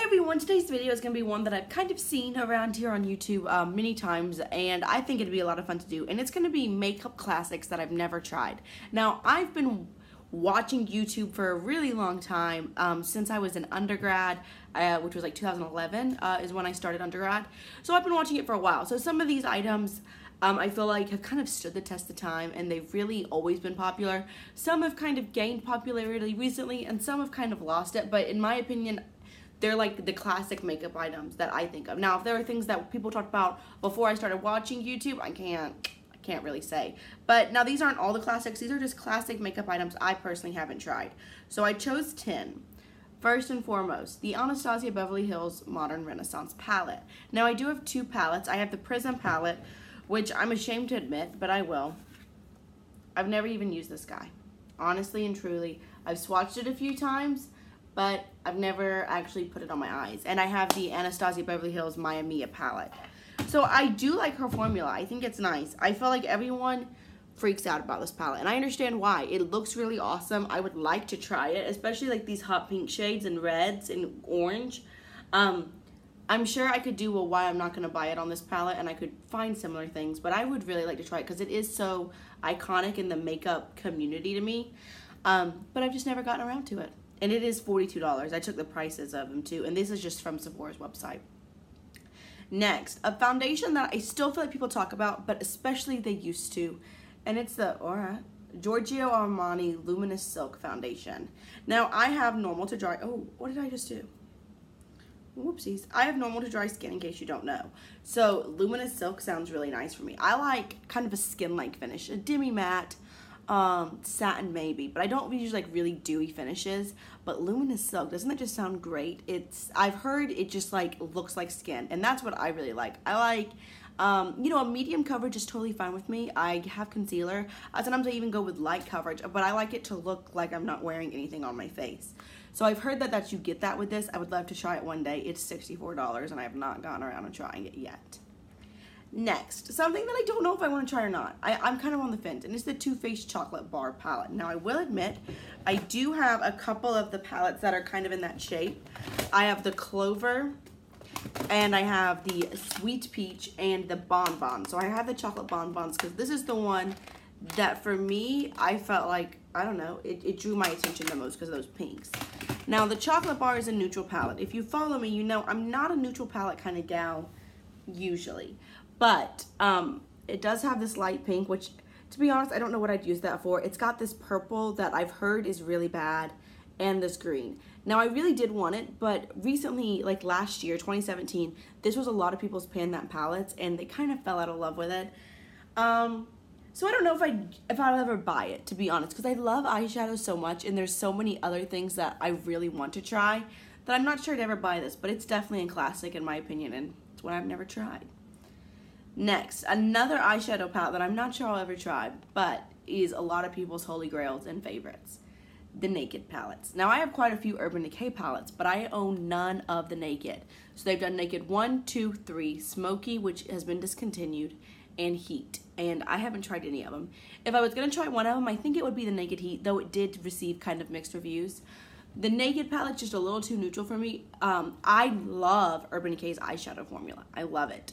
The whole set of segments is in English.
everyone, today's video is going to be one that I've kind of seen around here on YouTube many times, and I think it'd be a lot of fun to do, and it's going to be makeup classics that I've never tried. Now, I've been watching YouTube for a really long time, since I was in undergrad, which was like 2011 is when I started undergrad, so I've been watching it for a while. So some of these items I feel like have kind of stood the test of time, and they've really always been popular. Some have kind of gained popularity recently, and some have kind of lost it, but in my opinion, they're like the classic makeup items that I think of. Now, if there are things that people talked about before I started watching YouTube, I can't really say. But now these aren't all the classics. These are just classic makeup items I personally haven't tried. So I chose 10. First and foremost, the Anastasia Beverly Hills Modern Renaissance palette. Now, I do have two palettes. I have the Prism palette, which I'm ashamed to admit, but I will. I've never even used this guy. Honestly and truly, I've swatched it a few times, but I've never actually put it on my eyes. And I have the Anastasia Beverly Hills Maya Mia palette. So I do like her formula. I think it's nice. I feel like everyone freaks out about this palette, and I understand why. It looks really awesome. I would like to try it, especially like these hot pink shades and reds and orange. I'm sure I could do a why I'm not going to buy it on this palette, and I could find similar things, but I would really like to try it because it is so iconic in the makeup community to me. But I've just never gotten around to it. And it is $42. I took the prices of them too, and this is just from Sephora's website. Next, a foundation that I still feel like people talk about, but especially they used to, and it's the Giorgio Armani Luminous Silk Foundation. Now, I have normal to dry, oh, what did I just do? Whoopsies. I have normal to dry skin, in case you don't know. So, Luminous Silk sounds really nice for me. I like kind of a skin-like finish, a demi-matte, satin maybe, but I don't usually like really dewy finishes. But Luminous Silk, doesn't that just sound great? I've heard it just like looks like skin, and that's what I really like. I like you know, a medium coverage is totally fine with me. I have concealer. Sometimes I even go with light coverage, but I like it to look like I'm not wearing anything on my face. So I've heard that you get that with this. I would love to try it one day. It's $64, and I have not gotten around to trying it yet. Next, something that I don't know if I want to try or not. I'm kind of on the fence, and it's the Too Faced Chocolate Bar palette. Now, I will admit, I do have a couple of the palettes that are kind of in that shape. I have the Clover, and I have the Sweet Peach, and the Bonbon. So I have the chocolate bonbons because this is the one that for me, I felt like, I don't know, it drew my attention the most because of those pinks. Now, the chocolate bar is a neutral palette. If you follow me, you know I'm not a neutral palette kind of gal usually. But it does have this light pink, which, to be honest, I don't know what I'd use that for. It's got this purple that I've heard is really bad, and this green. Now, I really did want it, but recently, like last year, 2017, this was a lot of people's pan that palettes, and they kind of fell out of love with it. So I don't know if I'll ever buy it, to be honest, because I love eyeshadows so much, and there's so many other things that I really want to try that I'm not sure I'd ever buy this, but it's definitely a classic in my opinion, and it's one I've never tried. Next, another eyeshadow palette that I'm not sure I'll ever try, but is a lot of people's holy grails and favorites. The Naked palettes. Now, I have quite a few Urban Decay palettes, but I own none of the Naked. So they've done Naked 1, 2, 3, Smoky, which has been discontinued, and Heat. And I haven't tried any of them. If I was going to try one of them, I think it would be the Naked Heat, though it did receive kind of mixed reviews. The Naked palette's just a little too neutral for me. I love Urban Decay's eyeshadow formula. I love it.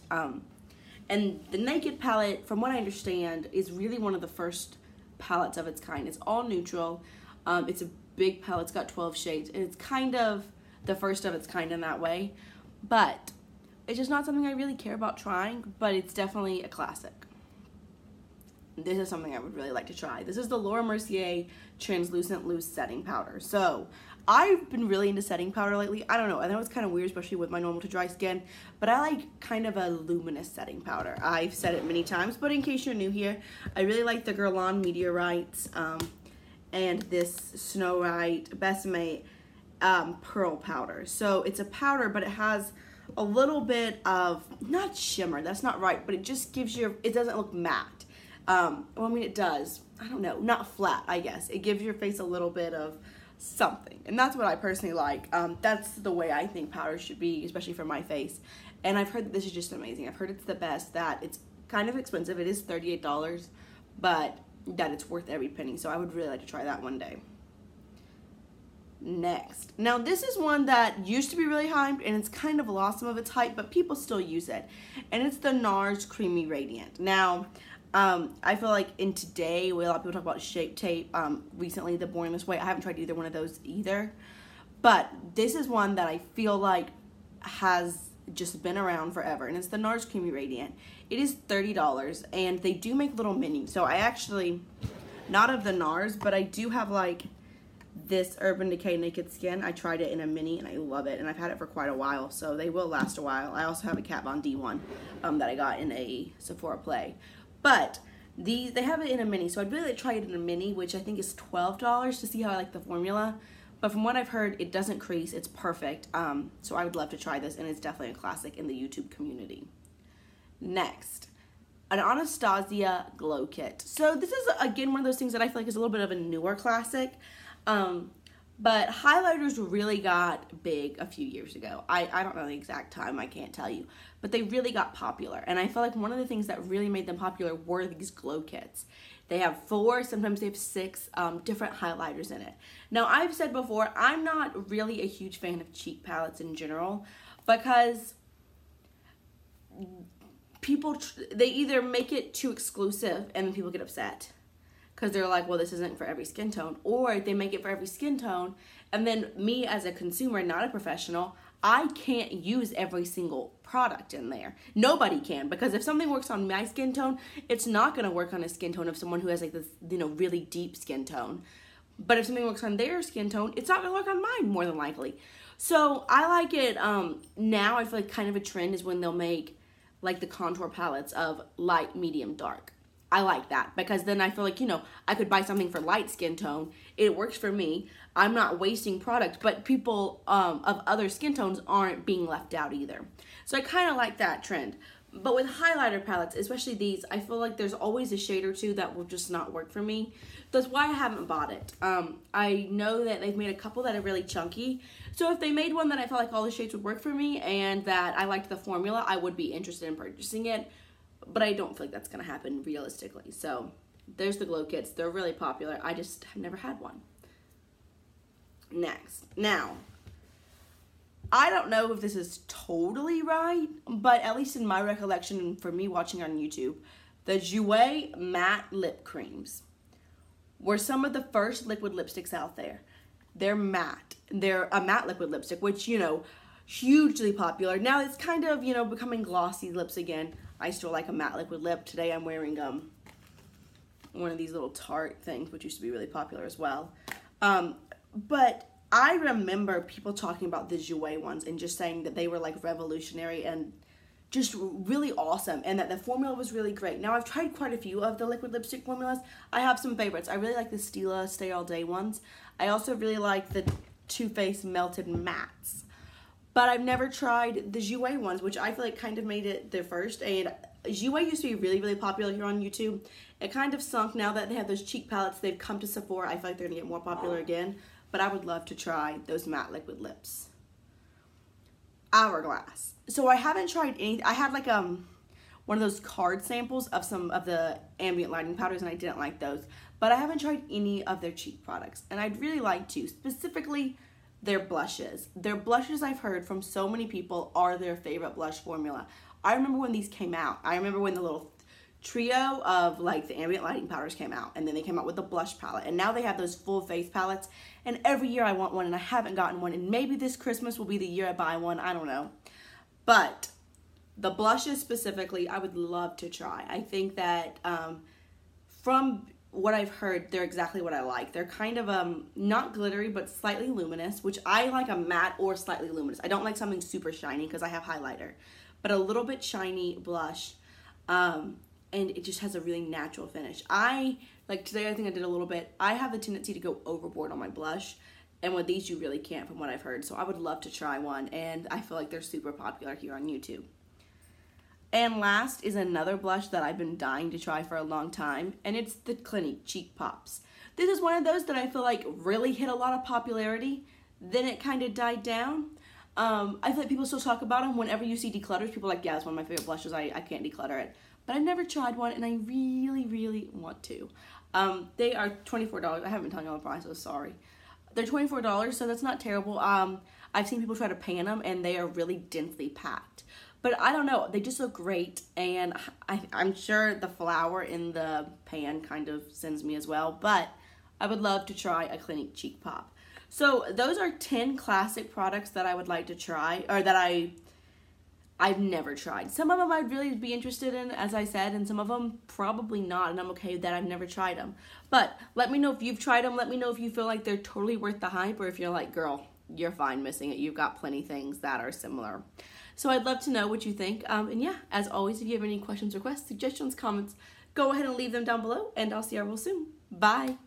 And the Naked palette, from what I understand, is really one of the first palettes of its kind. It's all neutral. It's a big palette. It's got 12 shades. And it's kind of the first of its kind in that way. But it's just not something I really care about trying. But it's definitely a classic. This is something I would really like to try. This is the Laura Mercier Translucent Loose Setting Powder. So, I've been really into setting powder lately. I don't know. I know it's kind of weird, especially with my normal to dry skin, but I like kind of a luminous setting powder. I've said it many times, but in case you're new here, I really like the Girl On Meteorites and this Snow White Best Mate Pearl powder. So it's a powder, but it has a little bit of, not shimmer, that's not right, but it just gives you, it doesn't look matte. Well, I mean, it does. I don't know. Not flat, I guess. It gives your face a little bit of something, and that's what I personally like. That's the way I think powder should be, especially for my face. And I've heard that this is just amazing. I've heard it's the best, that it's kind of expensive. It is $38, but that it's worth every penny. So I would really like to try that one day. Next. Now this is one that used to be really hyped and it's kind of lost some of its hype, but people still use it. And it's the Nars Creamy Radiant. Now, I feel like in today, a lot of people talk about Shape Tape. Recently, the Born This Way. I haven't tried either one of those either. But this is one that I feel like has just been around forever. And it's the Nars Creamy Radiant. It is $30 and they do make little minis. So I actually, not of the Nars, but I do have like this Urban Decay Naked Skin. I tried it in a mini and I love it, and I've had it for quite a while, so they will last a while. I also have a Kat Von D one that I got in a Sephora Play, but they have it in a mini, so I'd really like to try it in a mini, which I think is $12 to see how I like the formula. But from what I've heard, it doesn't crease, it's perfect. So I would love to try this, and it's definitely a classic in the YouTube community. Next, an Anastasia Glow Kit. So this is again one of those things that I feel like is a little bit of a newer classic. But highlighters really got big a few years ago. I don't know the exact time, I can't tell you, but they really got popular. And I feel like one of the things that really made them popular were these glow kits. They have 4, sometimes they have 6 different highlighters in it. Now, I've said before, I'm not really a huge fan of cheek palettes in general, because people, they either make it too exclusive and then people get upset, because they're like, well, this isn't for every skin tone. Or they make it for every skin tone, and then me as a consumer, not a professional, I can't use every single product in there. Nobody can, because if something works on my skin tone, it's not going to work on a skin tone of someone who has like this, you know, really deep skin tone. But if something works on their skin tone, it's not going to work on mine more than likely. So I like it. Now I feel like kind of a trend is when they'll make like the contour palettes of light, medium, dark. I like that, because then I feel like, you know, I could buy something for light skin tone. It works for me. I'm not wasting product, but people of other skin tones aren't being left out either. So I kind of like that trend. But with highlighter palettes, especially these, I feel like there's always a shade or two that will just not work for me. That's why I haven't bought it. I know that they've made a couple that are really chunky. So if they made one that I felt like all the shades would work for me and that I liked the formula, I would be interested in purchasing it. But I don't feel like that's going to happen realistically. So there's the glow kits. They're really popular. I just have never had one. Next. Now, I don't know if this is totally right, but at least in my recollection and for me watching on YouTube, the GWay matte lip creams were some of the first liquid lipsticks out there. They're matte. They're a matte liquid lipstick, which, you know, hugely popular. Now it's kind of, you know, becoming glossy lips again. I still like a matte liquid lip. Today I'm wearing one of these little Tarte things, which used to be really popular as well. But I remember people talking about the GWay ones and just saying that they were like revolutionary and just really awesome, and that the formula was really great. Now I've tried quite a few of the liquid lipstick formulas. I have some favorites. I really like the Stila Stay All Day ones. I also really like the Too Faced Melted Mattes. But I've never tried the GWay ones, which I feel like kind of made it their first. And GWay used to be really, really popular here on YouTube. It kind of sunk now that they have those cheek palettes. They've come to Sephora. I feel like they're going to get more popular again. But I would love to try those matte liquid lips. Hourglass. So I haven't tried any. I had like one of those card samples of some of the ambient lighting powders, and I didn't like those. But I haven't tried any of their cheek products. And I'd really like to. Specifically, their blushes. Their blushes, I've heard from so many people, are their favorite blush formula. I remember when these came out. I remember when the little trio of like the ambient lighting powders came out, and then they came out with the blush palette, and now they have those full face palettes, and every year I want one and I haven't gotten one, and maybe this Christmas will be the year I buy one. I don't know. But the blushes specifically, I would love to try. I think that from what I've heard, they're exactly what I like. They're kind of not glittery, but slightly luminous, which I like a matte or slightly luminous. I don't like something super shiny because I have highlighter, but a little bit shiny blush, and it just has a really natural finish. Like today, I think I did a little bit. I have the tendency to go overboard on my blush, and with these you really can't, from what I've heard. So I would love to try one, and I feel like they're super popular here on YouTube. And last is another blush that I've been dying to try for a long time, and it's the Clinique Cheek Pops. This is one of those that I feel like really hit a lot of popularity, then it kind of died down. I feel like people still talk about them. Whenever you see declutters, people are like, yeah, it's one of my favorite blushes, I can't declutter it. But I've never tried one, and I really, really want to. They are $24. I haven't been telling you all the price, so sorry. they're $24, so that's not terrible. I've seen people try to pan them, and they are really densely packed. But I don't know, they just look great, and I'm sure the flour in the pan kind of sends me as well, but I would love to try a Clinique Cheek Pop. So those are 10 classic products that I would like to try, or that I've never tried. Some of them I'd really be interested in, as I said, and some of them probably not, and I'm okay with that. I've never tried them. But let me know if you've tried them. Let me know if you feel like they're totally worth the hype, or if you're like, girl, you're fine missing it. You've got plenty of things that are similar. So I'd love to know what you think. And yeah, as always, if you have any questions, requests, suggestions, comments, go ahead and leave them down below, and I'll see you real soon. Bye.